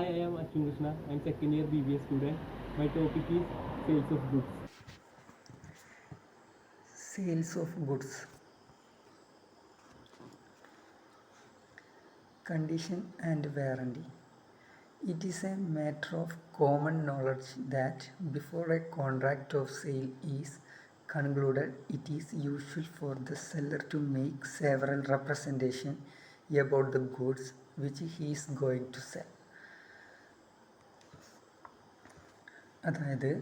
Hi, I am Ashwin Krishna. I am second year BBA student. My topic is sales of goods. Sales of goods. Condition and warranty. It is a matter of common knowledge that before a contract of sale is concluded, it is usual for the seller to make several representations about the goods which he is going to sell. അതായത്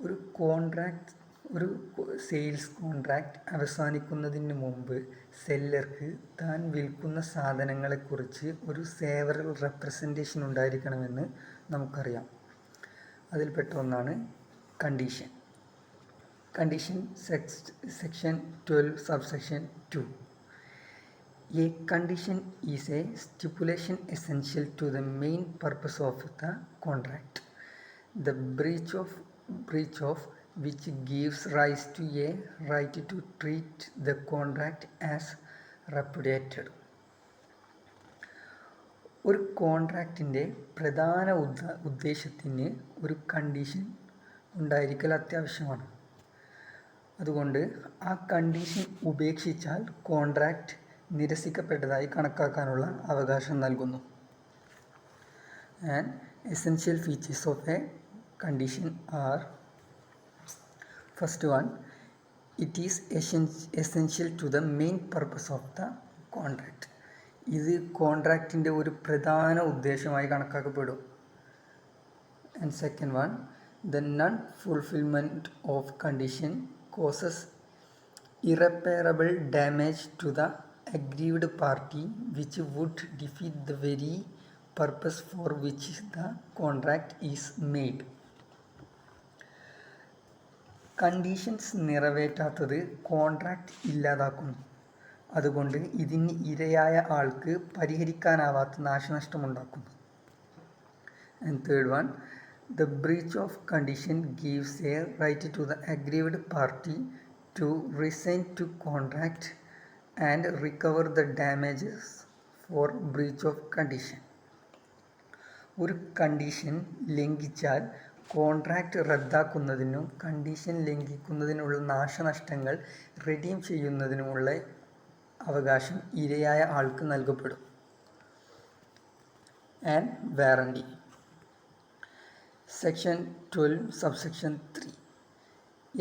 ഒരു sales contract അവസാനിക്കുന്നതിന് മുമ്പ് സെല്ലർക്ക് താൻ വിൽക്കുന്ന സാധനങ്ങളെക്കുറിച്ച് ഒരു സേവറൽ representation ഉണ്ടായിരിക്കണമെന്ന് നമുക്കറിയാം. അതിൽപ്പെട്ട ഒന്നാണ് condition. Condition section 12 subsection 2. A condition is a stipulation essential to the main purpose of the contract. The breach of which gives rise to a right to treat the contract as repudiated. ഒരു കോൺട്രാക്റ്റിൻ്റെ പ്രധാന ഉദ്ദേശത്തിന് ഒരു condition ഉണ്ടായിരിക്കൽ അത്യാവശ്യമാണ്. അതുകൊണ്ട് ആ condition ഉപേക്ഷിച്ചാൽ contract നിരസിക്കപ്പെട്ടതായി കണക്കാക്കാനുള്ള അവകാശം നൽകുന്നു. And essential features of a condition are: first one, it is essential to the main purpose of the contract. ഇത് കോൺട്രാക്റ്റിൻ്റെ ഒരു പ്രധാന ഉദ്ദേശമായി കണക്കാക്കപ്പെടും. And second one, the non-fulfillment of condition causes irreparable damage to the aggrieved party which would defeat the very purpose for which the contract is made. Conditions നിറവേറ്റാത്തത് contract ഇല്ലാതാക്കുന്നു. അതുകൊണ്ട് ഇതിന് ഇരയായ ആൾക്ക് പരിഹരിക്കാനാവാത്ത നാശനഷ്ടമുണ്ടാക്കുന്നു. And third one, the breach of condition gives a right to the aggrieved party to resign to contract and recover the damages for breach of condition. ഒരു condition ലംഘിച്ചാൽ കോൺട്രാക്റ്റ് റദ്ദാക്കുന്നതിനും കണ്ടീഷൻ ലംഘിക്കുന്നതിനുള്ള നാശനഷ്ടങ്ങൾ റിഡീം ചെയ്യുന്നതിനുമുള്ള അവകാശം ഇരയായ ആൾക്ക് നൽകപ്പെടും. And warranty. Section 12 subsection 3.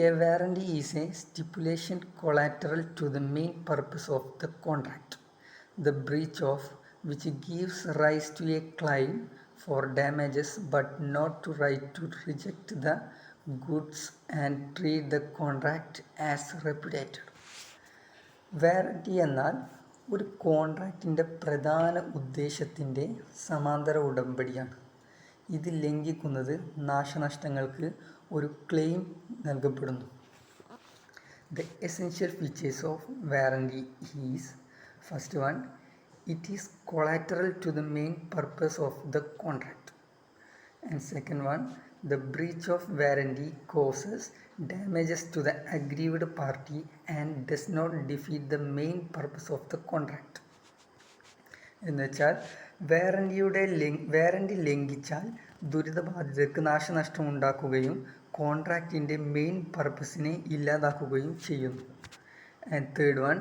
A warranty is a stipulation collateral to the main purpose of the contract, the breach of which gives rise to a claim for damages but not to right to reject the goods and treat the contract as repudiated. Warranty എന്നാൽ ഒരു കോൺട്രാക്റ്റിൻ്റെ പ്രധാന ഉദ്ദേശത്തിൻ്റെ സമാന്തര ഉടമ്പടിയാണ്. ഇത് ലംഘിക്കുന്നത് നാശനഷ്ടങ്ങൾക്ക് ഒരു claim നൽകപ്പെടുന്നു. The essential features of warranty is: first one, it is collateral to the main purpose of the contract. And second one, the breach of warranty causes damages to the aggrieved party and does not defeat the main purpose of the contract. എന്നുവെച്ചാൽ warranty ലംഘിച്ചാൽ ദുരിതബാധിതർക്ക് നാശനഷ്ടം ഉണ്ടാക്കുകയും കോൺട്രാക്റ്റിൻ്റെ main പർപ്പസിനെ ഇല്ലാതാക്കുകയും ചെയ്യുന്നു. And third one,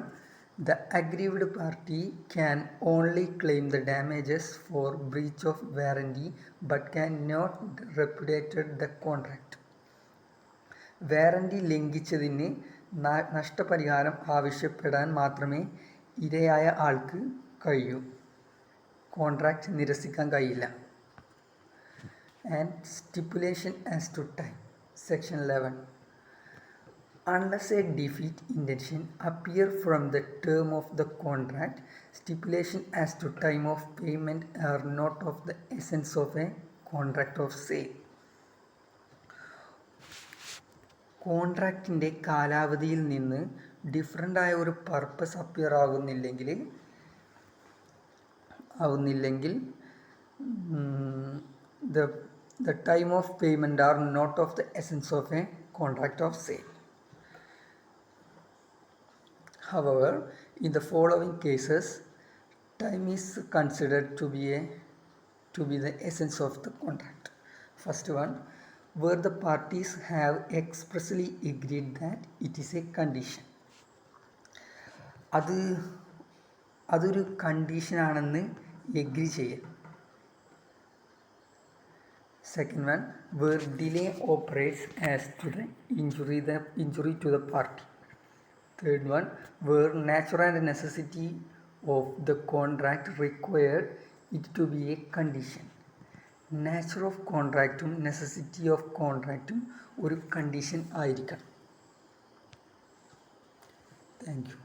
the aggrieved party can only claim the damages for breach of warranty but cannot repudiate the contract. Warranty ലംഘിച്ചതിന് നഷ്ടപരിഹാരം ആവശ്യപ്പെടാൻ മാത്രമേ ഇരയായ ആൾക്ക് കഴിയൂ. കോൺട്രാക്റ്റ് നിരസിക്കാൻ കഴിയില്ല. And stipulation as to time. Section 11. Unless a defeat intention appear from the term of the contract, stipulation as to time of payment are not of the essence of a contract of sale. കോൺട്രാക്റ്റിൻ്റെ കാലാവധിയിൽ നിന്ന് ഡിഫറൻ്റായ ഒരു purpose appear ആവുന്നില്ലെങ്കിൽ the time of payment are not of the essence of a contract of sale. However, in the following cases, time is considered to be a to be the essence of the contract. First one, where the parties have expressly agreed that it is a condition. അതൊരു കണ്ടീഷനാണെന്ന് agree ചെയ്യൽ. Second one, where delay operates as to the injury to the party. Third one, where nature and necessity of the contract required it to be a condition. Nature of contractum necessity of contractum ഒരു condition ആയിരിക്കണം. Thank you.